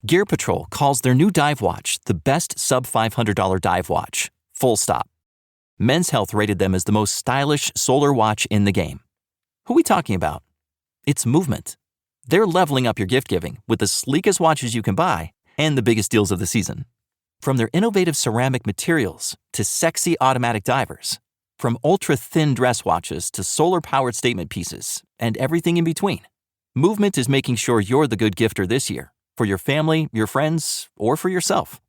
Gear Patrol calls their new dive watch the best sub-$500 dive watch. Full stop. Men's Health rated them as the most stylish solar watch in the game. Who are we talking about? It's Movement. They're leveling up your gift giving with the sleekest watches you can buy and the biggest deals of the season. From their innovative ceramic materials to sexy automatic divers, from ultra-thin dress watches to solar-powered statement pieces, and everything in between, Movement is making sure you're the good gifter this year, for your family, your friends, or for yourself.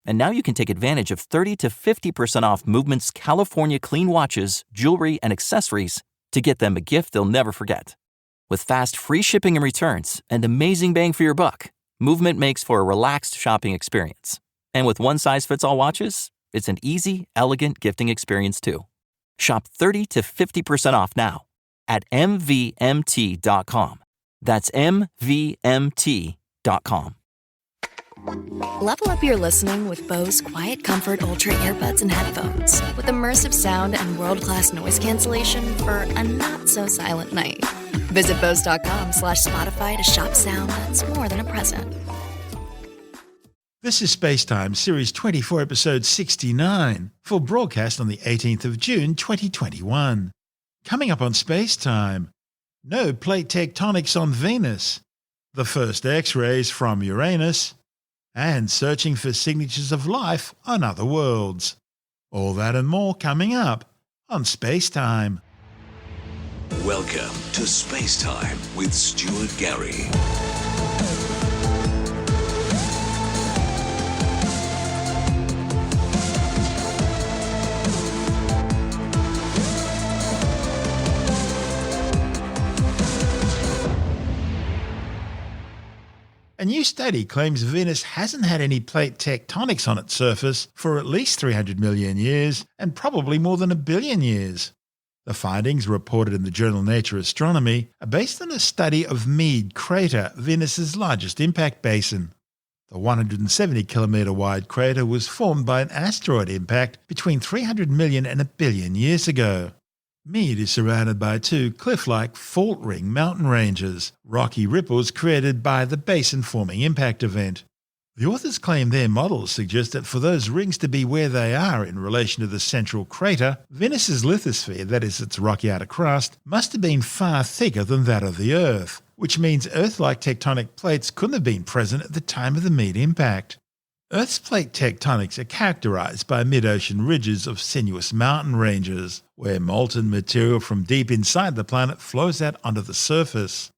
And now you can take advantage of 30 to 50% off Movement's California clean watches, jewelry, and accessories to get them a gift they'll never forget. With fast, free shipping and returns and amazing bang for your buck, Movement makes for a relaxed shopping experience. And with one-size-fits-all watches, it's an easy, elegant gifting experience too. Shop 30 to 50% off now at mvmt.com. That's mvmt.com. Level up your listening with Bose Quiet Comfort Ultra earbuds and headphones with immersive sound and world-class noise cancellation for a not-so-silent night. Visit Bose.com/Spotify to shop sound that's more than a present. This is SpaceTime, Series 24, Episode 69, for broadcast on the 18th of June 2021. Coming up on SpaceTime, no plate tectonics on Venus, the first X-rays from Uranus, and searching for signatures of life on other worlds. All that and more coming up on SpaceTime. Welcome to SpaceTime with Stuart Gary. A new study claims Venus hasn't had any plate tectonics on its surface for at least 300 million years and probably more than 1 billion years. The findings, reported in the journal Nature Astronomy, are based on a study of Meade Crater, Venus's largest impact basin. The 170-kilometre wide crater was formed by an asteroid impact between 300 million and 1 billion years ago. Meade is surrounded by two cliff-like fault ring mountain ranges, rocky ripples created by the basin-forming impact event. The authors claim their models suggest that for those rings to be where they are in relation to the central crater, Venus's lithosphere, that is its rocky outer crust, must have been far thicker than that of the Earth, which means Earth-like tectonic plates couldn't have been present at the time of the Meade impact. Earth's plate tectonics are characterized by mid-ocean ridges of sinuous mountain ranges, where molten material from deep inside the planet flows out onto the surface.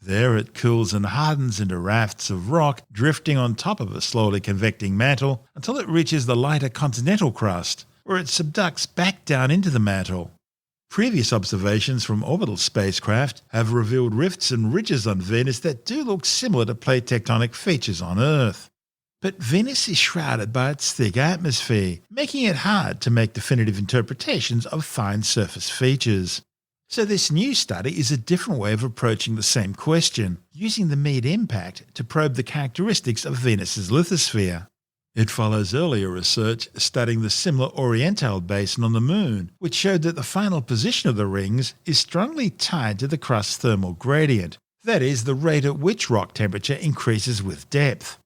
There it cools and hardens into rafts of rock, drifting on top of a slowly convecting mantle until it reaches the lighter continental crust, where it subducts back down into the mantle. Previous observations from orbital spacecraft have revealed rifts and ridges on Venus that do look similar to plate tectonic features on Earth. But Venus is shrouded by its thick atmosphere, making it hard to make definitive interpretations of fine surface features. So this new study is a different way of approaching the same question, using the Meade impact to probe the characteristics of Venus's lithosphere. It follows earlier research studying the similar Oriental basin on the Moon, which showed that the final position of the rings is strongly tied to the crust's thermal gradient, that is, the rate at which rock temperature increases with depth.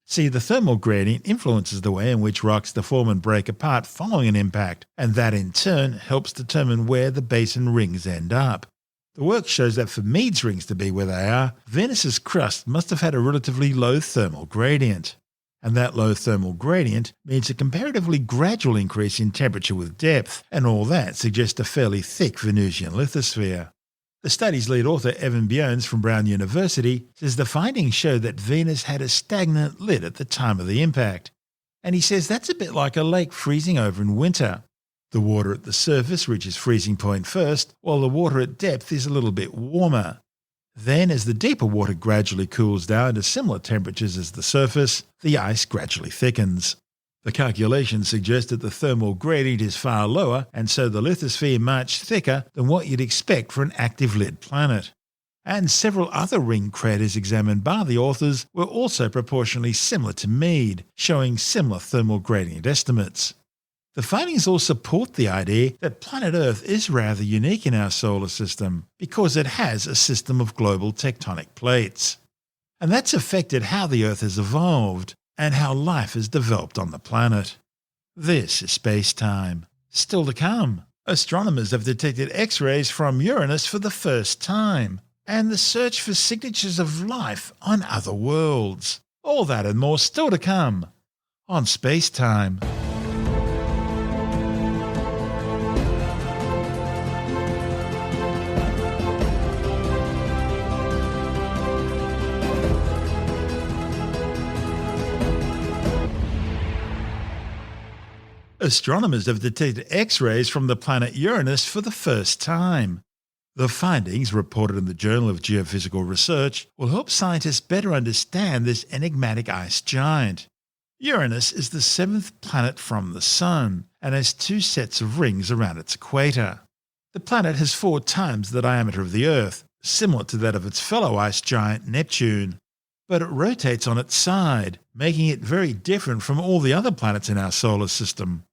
See, the thermal gradient influences the way in which rocks deform and break apart following an impact, and that in turn helps determine where the basin rings end up. The work shows that for Meade's rings to be where they are, Venus's crust must have had a relatively low thermal gradient. And that low thermal gradient means a comparatively gradual increase in temperature with depth, and all that suggests a fairly thick Venusian lithosphere. The study's lead author, Evan Bjones from Brown University, says the findings show that Venus had a stagnant lid at the time of the impact. And he says that's a bit like a lake freezing over in winter. The water at the surface reaches freezing point first, while the water at depth is a little bit warmer. Then, as the deeper water gradually cools down to similar temperatures as the surface, the ice gradually thickens. The calculations suggest that the thermal gradient is far lower, and so the lithosphere much thicker than what you'd expect for an active lid planet. And several other ring craters examined by the authors were also proportionally similar to Meade, showing similar thermal gradient estimates. The findings all support the idea that planet Earth is rather unique in our solar system, because it has a system of global tectonic plates. and that's affected how the Earth has evolved and how life has developed on the planet. This is SpaceTime. Still to come, astronomers have detected X-rays from Uranus for the first time, and the search for signatures of life on other worlds. All that and more still to come on SpaceTime. Astronomers have detected X-rays from the planet Uranus for the first time. The findings, reported in the Journal of Geophysical Research, will help scientists better understand this enigmatic ice giant. Uranus is the seventh planet from the Sun and has two sets of rings around its equator. The planet has 4 times the diameter of the Earth, similar to that of its fellow ice giant Neptune. But it rotates on its side, making it very different from all the other planets in our solar system.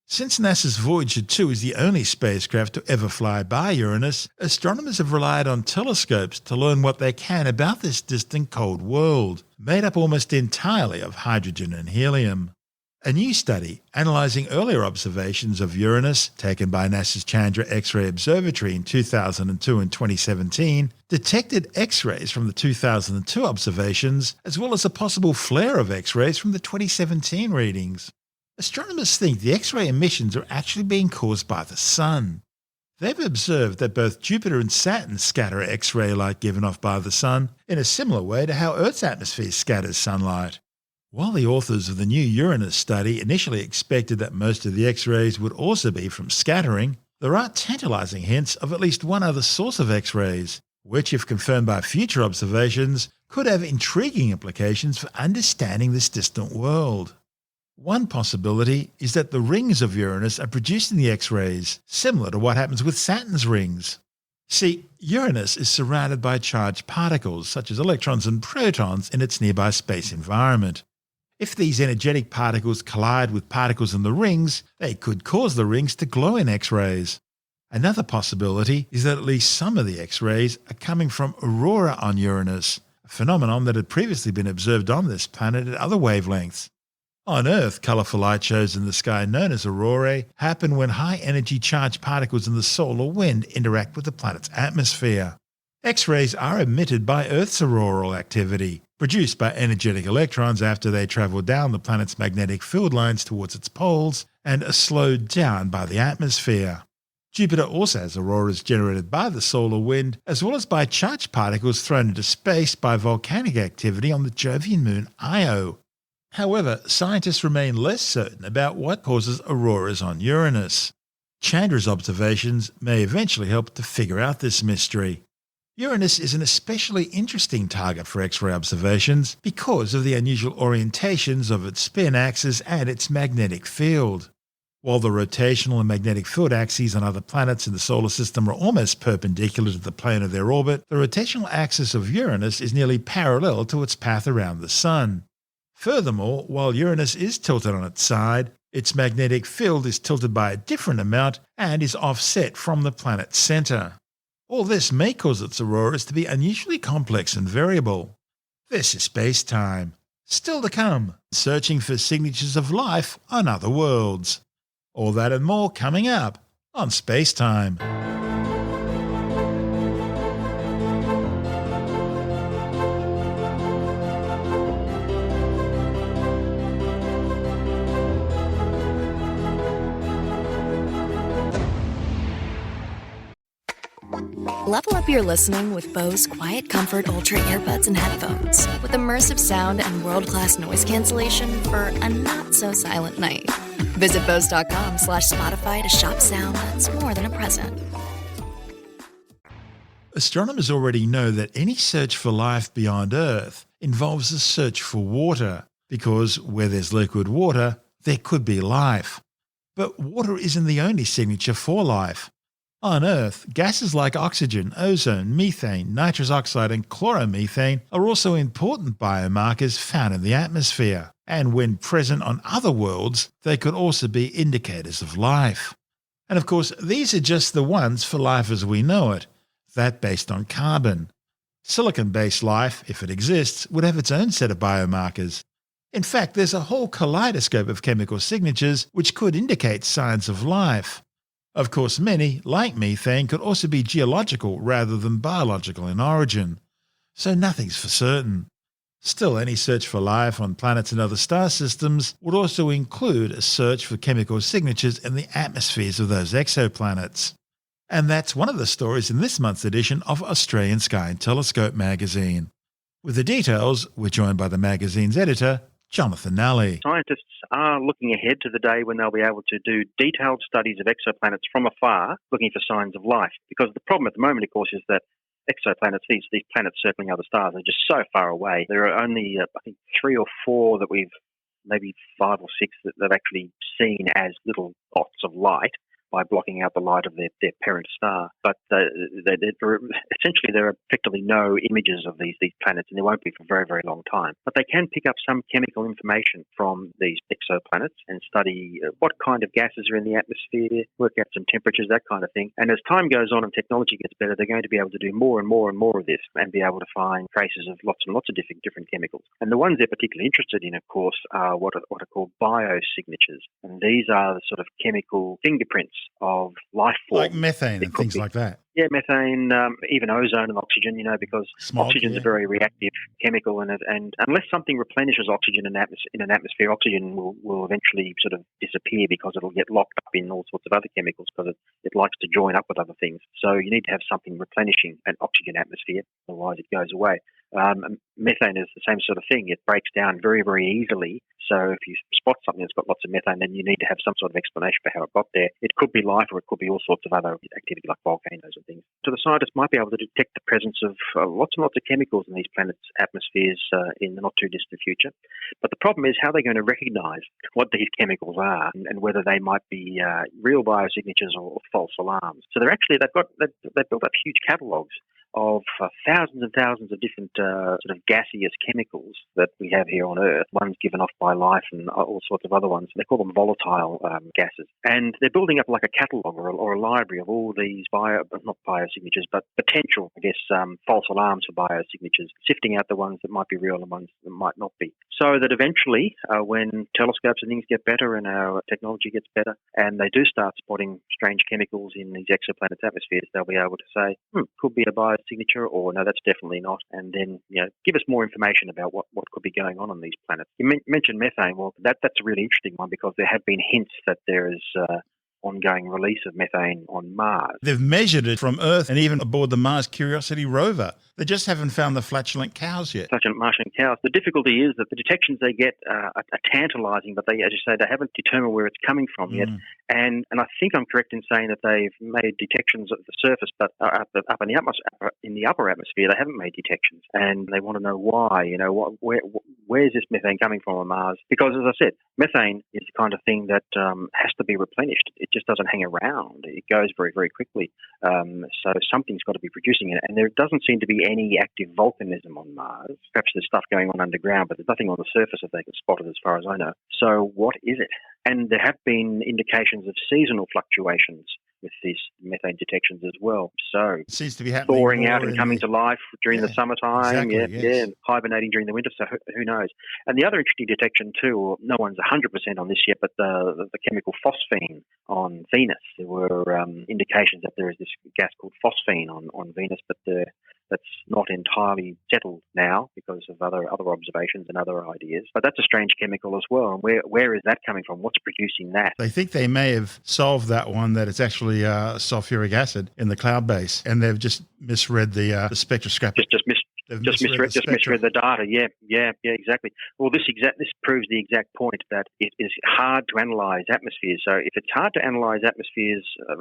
Since NASA's Voyager 2 is the only spacecraft to ever fly by Uranus, astronomers have relied on telescopes to learn what they can about this distant cold world, made up almost entirely of hydrogen and helium. A new study, analysing earlier observations of Uranus, taken by NASA's Chandra X-ray Observatory in 2002 and 2017, detected X-rays from the 2002 observations, as well as a possible flare of X-rays from the 2017 readings. Astronomers think the X-ray emissions are actually being caused by the Sun. They've observed that both Jupiter and Saturn scatter X-ray light given off by the Sun in a similar way to how Earth's atmosphere scatters sunlight. While the authors of the new Uranus study initially expected that most of the X-rays would also be from scattering, there are tantalizing hints of at least one other source of X-rays, which, if confirmed by future observations, could have intriguing implications for understanding this distant world. One possibility is that the rings of Uranus are producing the X-rays, similar to what happens with Saturn's rings. See, Uranus is surrounded by charged particles such as electrons and protons in its nearby space environment. If these energetic particles collide with particles in the rings, they could cause the rings to glow in X-rays. Another possibility is that at least some of the X-rays are coming from aurora on Uranus, a phenomenon that had previously been observed on this planet at other wavelengths. On Earth, colourful light shows in the sky known as aurorae happen when high-energy charged particles in the solar wind interact with the planet's atmosphere. X-rays are emitted by Earth's auroral activity, produced by energetic electrons after they travel down the planet's magnetic field lines towards its poles and are slowed down by the atmosphere. Jupiter also has auroras generated by the solar wind, as well as by charged particles thrown into space by volcanic activity on the Jovian moon Io. However, scientists remain less certain about what causes auroras on Uranus. Chandra's observations may eventually help to figure out this mystery. Uranus is an especially interesting target for X-ray observations because of the unusual orientations of its spin axis and its magnetic field. While the rotational and magnetic field axes on other planets in the solar system are almost perpendicular to the plane of their orbit, the rotational axis of Uranus is nearly parallel to its path around the Sun. Furthermore, while Uranus is tilted on its side, its magnetic field is tilted by a different amount and is offset from the planet's centre. All this may cause its auroras to be unusually complex and variable. This is SpaceTime. Still to come, searching for signatures of life on other worlds. All that and more coming up on SpaceTime. Level up your listening with Bose Quiet Comfort Ultra earbuds and headphones with immersive sound and world-class noise cancellation for a not-so-silent night. Visit Bose.com/Spotify to shop sound that's more than a present. Astronomers already know that any search for life beyond Earth involves a search for water, because where there's liquid water, there could be life. But water isn't the only signature for life. On Earth, gases like oxygen, ozone, methane, nitrous oxide and chloromethane are also important biomarkers found in the atmosphere, and when present on other worlds, they could also be indicators of life. And of course, these are just the ones for life as we know it, that based on carbon. Silicon-based life, if it exists, would have its own set of biomarkers. In fact, there's a whole kaleidoscope of chemical signatures which could indicate signs of life. Of course, many, like methane, could also be geological rather than biological in origin. So nothing's for certain. Still, any search for life on planets and other star systems would also include a search for chemical signatures in the atmospheres of those exoplanets. And that's one of the stories in this month's edition of Australian Sky and Telescope magazine. With the details, we're joined by the magazine's editor, Jonathan Nally. Scientists are looking ahead to the day when they'll be able to do detailed studies of exoplanets from afar, looking for signs of life. Because the problem at the moment, of course, is that exoplanets, these planets circling other stars, are just so far away. There are only, I think, 3 or 4 that we've, maybe 5 or 6 that they've actually seen as little dots of light by blocking out the light of their parent star. But essentially there are effectively no images of these planets, and there won't be for a very, very long time. But they can pick up some chemical information from these exoplanets and study what kind of gases are in the atmosphere, work out some temperatures, that kind of thing. And as time goes on and technology gets better, they're going to be able to do more and more and more of this and be able to find traces of lots and lots of different chemicals. And the ones they're particularly interested in, of course, are what are called biosignatures. And these are the sort of chemical fingerprints of life forms. Like methane and things like that. Yeah, methane, even ozone and oxygen, because oxygen's a very reactive chemical, and unless something replenishes oxygen in an atmosphere, oxygen will eventually sort of disappear because it'll get locked up in all sorts of other chemicals because it likes to join up with other things. So you need to have something replenishing an oxygen atmosphere, otherwise it goes away. Methane is the same sort of thing. It breaks down very, very easily. So if you spot something that's got lots of methane, then you need to have some sort of explanation for how it got there. It could be life, or it could be all sorts of other activity like volcanoes and things. So the scientists might be able to detect the presence of lots and lots of chemicals in these planets' atmospheres in the not too distant future. But the problem is how they're going to recognise what these chemicals are and whether they might be real biosignatures or false alarms. So they've built up huge catalogues of thousands and thousands of different sort of gaseous chemicals that we have here on Earth, ones given off by life and all sorts of other ones. They call them volatile gases. And they're building up like a catalogue or a library of all these not biosignatures, but potential, false alarms for biosignatures, sifting out the ones that might be real and ones that might not be. So that eventually, when telescopes and things get better and our technology gets better, and they do start spotting strange chemicals in these exoplanets' atmospheres, they'll be able to say, could be a biosignature, or no, that's definitely not. And then, give us more information about what could be going on these planets. You mentioned methane. Well, that's a really interesting one because there have been hints that there is ongoing release of methane on Mars. They've measured it from Earth and even aboard the Mars Curiosity rover. They just haven't found the flatulent cows yet. Flatulent Martian cows. The difficulty is that the detections they get are tantalising, but they, as you say, they haven't determined where it's coming from yet. And I think I'm correct in saying that they've made detections at the surface, but up in the upper atmosphere, they haven't made detections. And they want to know why. Where's this methane coming from on Mars? Because, as I said, methane is the kind of thing that has to be replenished. It just doesn't hang around. It goes very, very quickly. So something's got to be producing it. And there doesn't seem to be any active volcanism on Mars. Perhaps there's stuff going on underground, but there's nothing on the surface that they can spot it as far as I know. So what is it? And there have been indications of seasonal fluctuations with these methane detections as well. So it seems to be happening, thawing out and coming to life during the summertime, exactly, and hibernating during the winter, so who knows. And the other interesting detection too, no one's 100% on this yet, but the chemical phosphine on Venus. There were indications that there is this gas called phosphine on Venus, but that's not entirely settled now because of other observations and other ideas. But that's a strange chemical as well. And where is that coming from? What's producing that? They think they may have solved that one, that it's actually sulfuric acid in the cloud base, and they've just misread the spectroscopic. Just misread the data. Yeah, exactly. Well, this proves the exact point that it is hard to analyse atmospheres. So if it's hard to analyse atmosphere of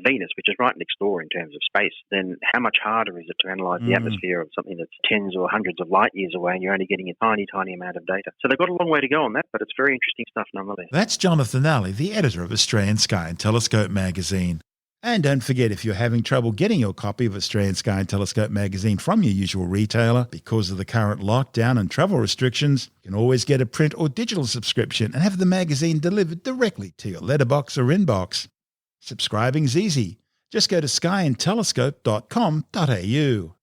Venus, which is right next door in terms of space, then how much harder is it to analyse the atmosphere of something that's tens or hundreds of light years away, and you're only getting a tiny, tiny amount of data? So they've got a long way to go on that, but it's very interesting stuff nonetheless. That's Jonathan Nally, the editor of Australian Sky and Telescope magazine. And don't forget, if you're having trouble getting your copy of Australian Sky and Telescope magazine from your usual retailer because of the current lockdown and travel restrictions, you can always get a print or digital subscription and have the magazine delivered directly to your letterbox or inbox. Subscribing's easy. Just go to skyandtelescope.com.au.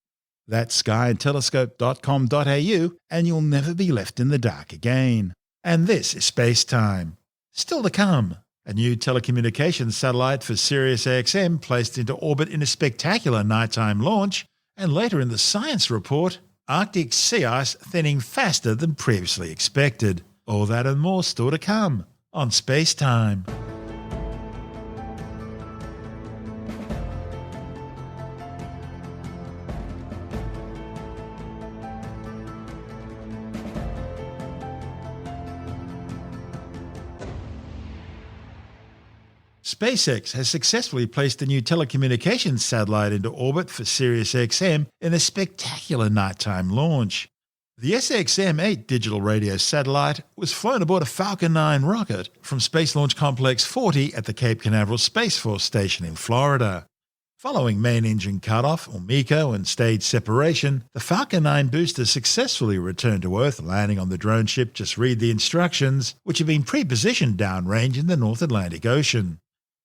That's skyandtelescope.com.au, and you'll never be left in the dark again. And this is SpaceTime. Still to come, a new telecommunications satellite for SiriusXM placed into orbit in a spectacular nighttime launch, and later in the science report, Arctic sea ice thinning faster than previously expected. All that and more still to come on SpaceTime. SpaceX has successfully placed a new telecommunications satellite into orbit for SiriusXM in a spectacular nighttime launch. The SXM-8 digital radio satellite was flown aboard a Falcon 9 rocket from Space Launch Complex 40 at the Cape Canaveral Space Force Station in Florida. Following main engine cutoff, or MECO, and stage separation, the Falcon 9 booster successfully returned to Earth, landing on the drone ship Just Read the Instructions, which had been pre-positioned downrange in the North Atlantic Ocean.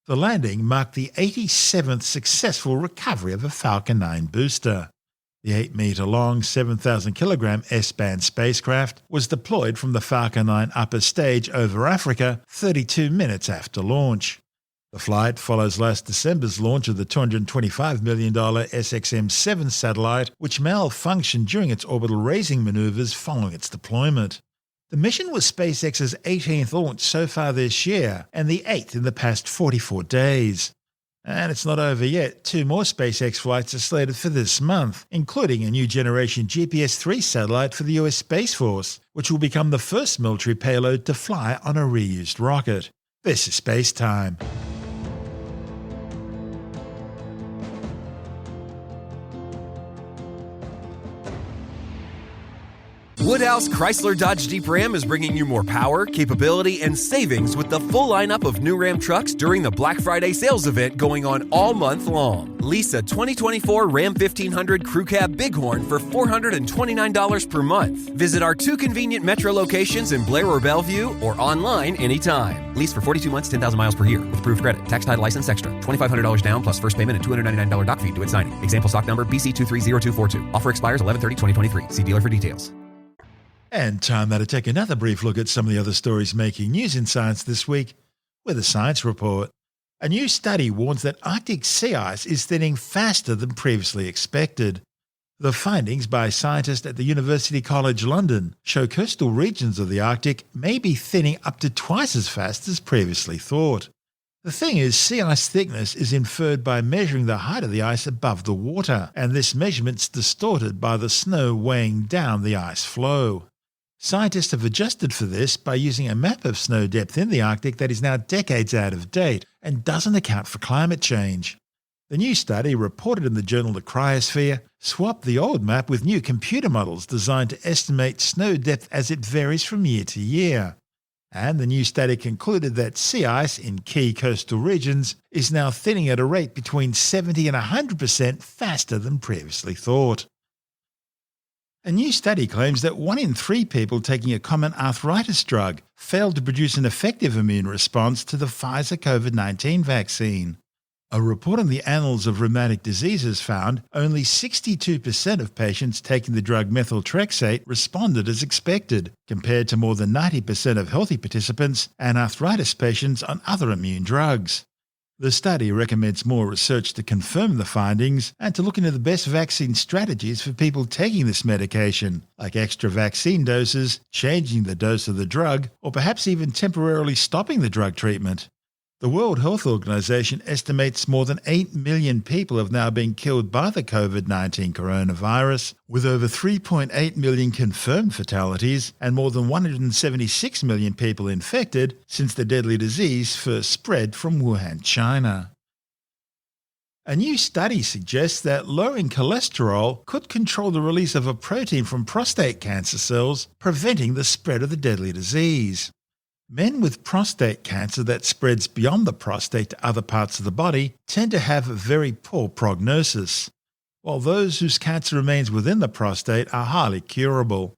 The landing marked the 87th successful recovery of a Falcon 9 booster. The 8-metre-long, 7,000-kilogram S-band spacecraft was deployed from the Falcon 9 upper stage over Africa 32 minutes after launch. The flight follows last December's launch of the $225 million SXM-7 satellite, which malfunctioned during its orbital raising maneuvers following its deployment. The mission was SpaceX's 18th launch so far this year, and the 8th in the past 44 days. And it's not over yet. 2 more SpaceX flights are slated for this month, including a new generation GPS-3 satellite for the US Space Force, which will become the first military payload to fly on a reused rocket. This is SpaceTime. Woodhouse Chrysler Dodge Jeep Ram is bringing you more power, capability, and savings with the full lineup of new Ram trucks during the Black Friday sales event going on all month long. Lease a 2024 Ram 1500 Crew Cab Bighorn for $429 per month. Visit our 2 convenient metro locations in Blair or Bellevue or online anytime. Lease for 42 months, 10,000 miles per year with approved credit. Tax, title, license extra. $2,500 down plus first payment and $299 doc fee due at signing. Example stock number BC230242. Offer expires 11/30/2023. See dealer for details. And time now to take another brief look at some of the other stories making news in science this week with a science report. A new study warns that Arctic sea ice is thinning faster than previously expected. The findings by scientists at the University College London show coastal regions of the Arctic may be thinning up to twice as fast as previously thought. The thing is, sea ice thickness is inferred by measuring the height of the ice above the water, and this measurement's distorted by the snow weighing down the ice flow. Scientists have adjusted for this by using a map of snow depth in the Arctic that is now decades out of date and doesn't account for climate change. The new study, reported in the journal The Cryosphere, swapped the old map with new computer models designed to estimate snow depth as it varies from year to year. And the new study concluded that sea ice in key coastal regions is now thinning at a rate between 70 and 100% faster than previously thought. A new study claims that 1 in 3 people taking a common arthritis drug failed to produce an effective immune response to the Pfizer COVID-19 vaccine. A report in the Annals of Rheumatic Diseases found only 62% of patients taking the drug methotrexate responded as expected, compared to more than 90% of healthy participants and arthritis patients on other immune drugs. The study recommends more research to confirm the findings and to look into the best vaccine strategies for people taking this medication, like extra vaccine doses, changing the dose of the drug, or perhaps even temporarily stopping the drug treatment. The World Health Organization estimates more than 8 million people have now been killed by the COVID-19 coronavirus, with over 3.8 million confirmed fatalities and more than 176 million people infected since the deadly disease first spread from Wuhan, China. A new study suggests that lowering cholesterol could control the release of a protein from prostate cancer cells, preventing the spread of the deadly disease. Men with prostate cancer that spreads beyond the prostate to other parts of the body tend to have a very poor prognosis, while those whose cancer remains within the prostate are highly curable.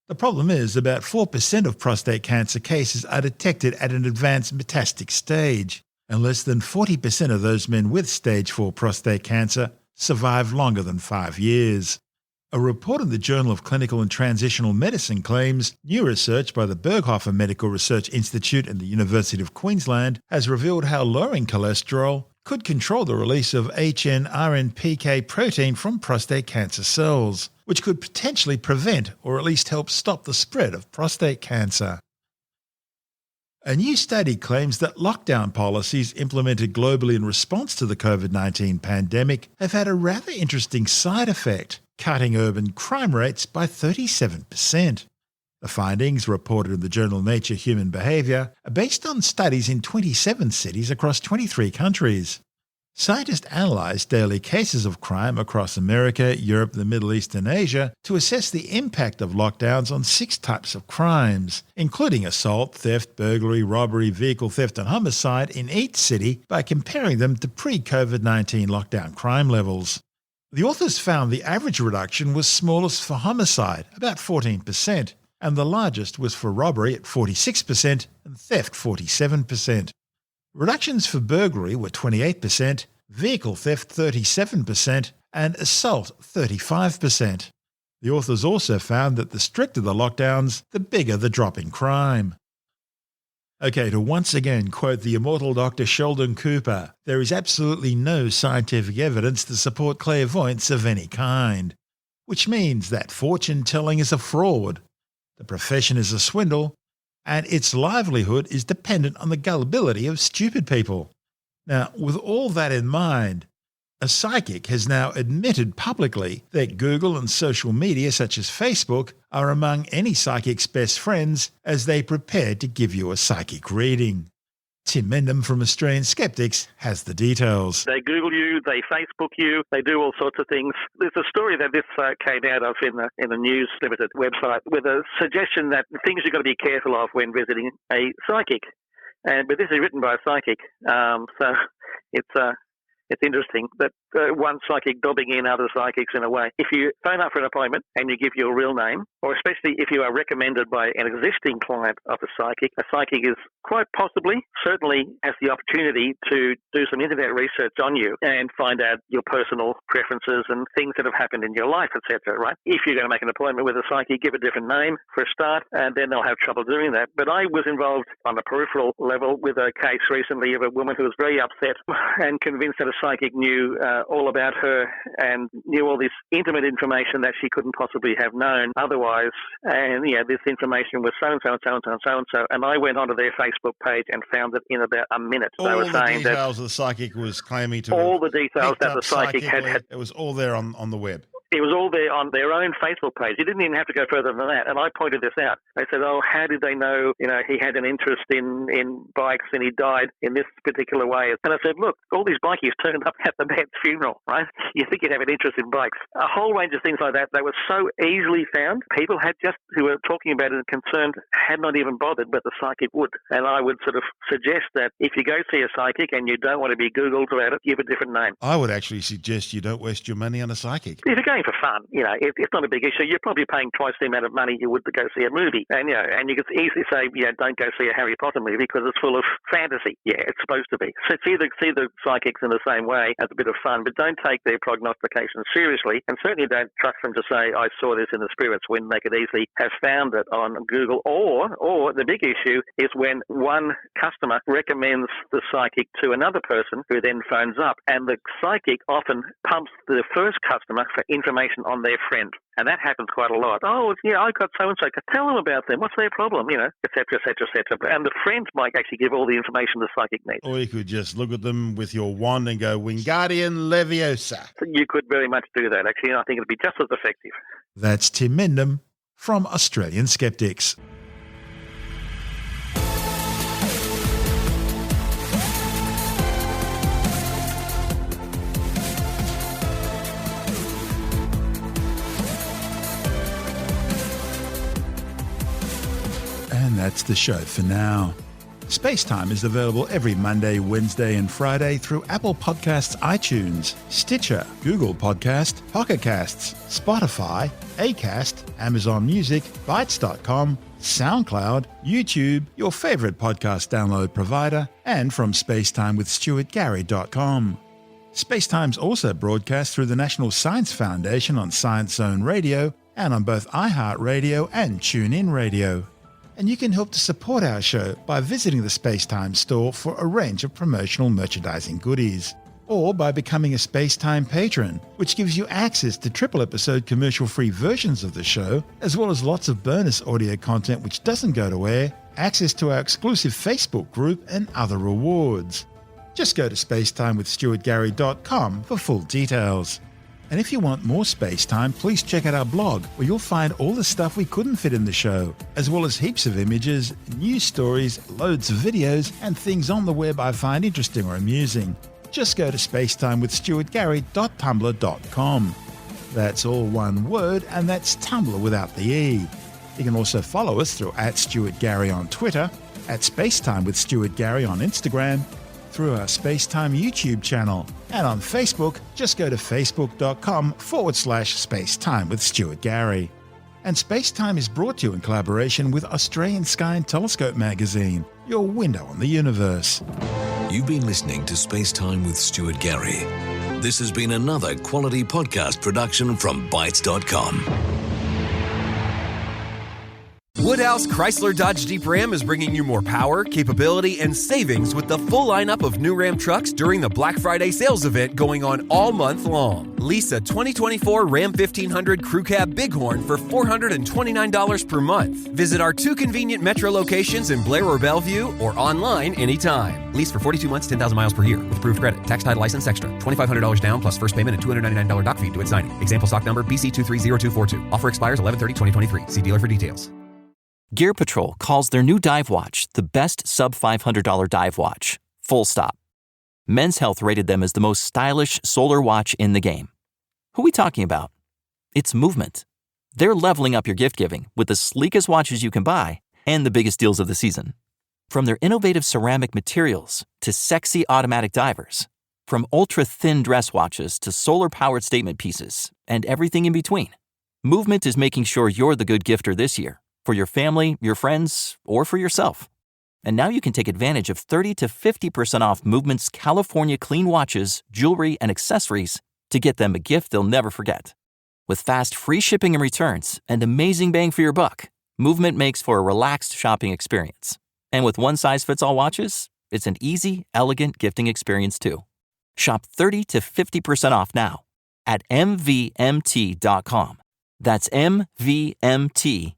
The problem is about 4% of prostate cancer cases are detected at an advanced metastatic stage, and less than 40% of those men with stage 4 prostate cancer survive longer than 5 years. A report in the Journal of Clinical and Transitional Medicine claims new research by the Berghofer Medical Research Institute and the University of Queensland has revealed how lowering cholesterol could control the release of HNRNPK protein from prostate cancer cells, which could potentially prevent or at least help stop the spread of prostate cancer. A new study claims that lockdown policies implemented globally in response to the COVID-19 pandemic have had a rather interesting side effect, cutting urban crime rates by 37%. The findings, reported in the journal Nature Human Behavior, are based on studies in 27 cities across 23 countries. Scientists analysed daily cases of crime across America, Europe, the Middle East and Asia to assess the impact of lockdowns on 6 types of crimes, including assault, theft, burglary, robbery, vehicle theft and homicide in each city by comparing them to pre-COVID-19 lockdown crime levels. The authors found the average reduction was smallest for homicide, about 14%, and the largest was for robbery at 46% and theft 47%. Reductions for burglary were 28%, vehicle theft 37%, and assault 35%. The authors also found that the stricter the lockdowns, the bigger the drop in crime. Okay, to once again quote the immortal Dr. Sheldon Cooper, there is absolutely no scientific evidence to support clairvoyance of any kind, which means that fortune-telling is a fraud, the profession is a swindle, and its livelihood is dependent on the gullibility of stupid people. Now, with all that in mind, a psychic has now admitted publicly that Google and social media such as Facebook are among any psychic's best friends as they prepare to give you a psychic reading. Tim Mendham from Australian Skeptics has the details. They Google you, they Facebook you, they do all sorts of things. There's a story that this came out of in the News Limited website with a suggestion that things you've got to be careful of when visiting a psychic. But this is written by a psychic, so it's interesting that one psychic dobbing in other psychics in a way. If you phone up for an appointment and you give your real name, or especially if you are recommended by an existing client of a psychic is quite possibly, certainly has the opportunity to do some internet research on you and find out your personal preferences and things that have happened in your life, etc., right? If you're going to make an appointment with a psychic, give a different name for a start, and then they'll have trouble doing that. But I was involved on a peripheral level with a case recently of a woman who was very upset and convinced that a psychic knew all about her and knew all this intimate information that she couldn't possibly have known otherwise. And this information was so-and-so and so-and-so and so-and-so. And I went onto their Facebook page and found it in about a minute. All they were the saying details the psychic was claiming to all the details that the psychic had. It was all there on the web. It was all there on their own Facebook page. You didn't even have to go further than that. And I pointed this out. They said, how did they know, he had an interest in bikes and he died in this particular way? And I said, look, all these bikies turned up at the man's funeral, right? You think you'd have an interest in bikes. A whole range of things like that. They were so easily found. People who were talking about it and concerned had not even bothered, but the psychic would. And I would sort of suggest that if you go see a psychic and you don't want to be Googled about it, give a different name. I would actually suggest you don't waste your money on a psychic. If you're going for fun, it's not a big issue. You're probably paying twice the amount of money you would to go see a movie. And you could easily say, don't go see a Harry Potter movie because it's full of fantasy. Yeah, it's supposed to be. So see the psychics in the same way as a bit of fun, but don't take their prognostications seriously, and certainly don't trust them to say, I saw this in the spirits, when they could easily have found it on Google. Or the big issue is when one customer recommends the psychic to another person who then phones up, and the psychic often pumps the first customer for information on their friend. And that happens quite a lot. Oh, I got so-and-so. Tell them about them. What's their problem? Et cetera, et cetera, et cetera. And the friend might actually give all the information the psychic needs. Or you could just look at them with your wand and go, Wingardium Leviosa. You could very much do that, actually. And I think it'd be just as effective. That's Tim Mendham from Australian Skeptics. And that's the show for now. SpaceTime is available every Monday, Wednesday and Friday through Apple Podcasts, iTunes, Stitcher, Google Podcast, Pocket Casts, Spotify, Acast, Amazon Music, Bytes.com, SoundCloud, YouTube, your favourite podcast download provider, and from spacetimewithstuartgary.com. SpaceTime's also broadcast through the National Science Foundation on Science Zone Radio and on both iHeartRadio and TuneIn Radio. And you can help to support our show by visiting the SpaceTime store for a range of promotional merchandising goodies, or by becoming a SpaceTime patron, which gives you access to triple-episode commercial-free versions of the show, as well as lots of bonus audio content which doesn't go to air, access to our exclusive Facebook group, and other rewards. Just go to spacetimewithstuartgary.com for full details. And if you want more SpaceTime, please check out our blog, where you'll find all the stuff we couldn't fit in the show, as well as heaps of images, news stories, loads of videos, and things on the web I find interesting or amusing. Just go to spacetimewithstuartgary.tumblr.com. That's all one word, and that's Tumblr without the E. You can also follow us through @StuartGary on Twitter, @SpaceTimeWithStuartGary on Instagram, through our SpaceTime YouTube channel, and on Facebook, just go to facebook.com/SpaceTimeWithStuartGary. And SpaceTime is brought to you in collaboration with Australian Sky and Telescope magazine, your window on the universe. You've been listening to SpaceTime with Stuart Gary. This has been another quality podcast production from Bytes.com. Woodhouse Chrysler Dodge Jeep Ram is bringing you more power, capability, and savings with the full lineup of new Ram trucks during the Black Friday sales event going on all month long. Lease a 2024 Ram 1500 Crew Cab Bighorn for $429 per month. Visit our 2 convenient metro locations in Blair or Bellevue, or online anytime. Lease for 42 months, 10,000 miles per year with approved credit. Tax, title, license extra. $2,500 down plus first payment and $299 doc fee due at signing. Example stock number BC230242. Offer expires 11/30/2023. See dealer for details. Gear Patrol calls their new dive watch the best sub-$500 dive watch. Full stop. Men's Health rated them as the most stylish solar watch in the game. Who are we talking about? It's Movement. They're leveling up your gift giving with the sleekest watches you can buy and the biggest deals of the season. From their innovative ceramic materials to sexy automatic divers, from ultra-thin dress watches to solar-powered statement pieces, and everything in between, Movement is making sure you're the good gifter this year, for your family, your friends, or for yourself. And now you can take advantage of 30 to 50% off Movement's California clean watches, jewelry, and accessories to get them a gift they'll never forget. With fast, free shipping and returns and amazing bang for your buck, Movement makes for a relaxed shopping experience. And with one-size-fits-all watches, it's an easy, elegant gifting experience too. Shop 30 to 50% off now at mvmt.com. That's mvmt.com.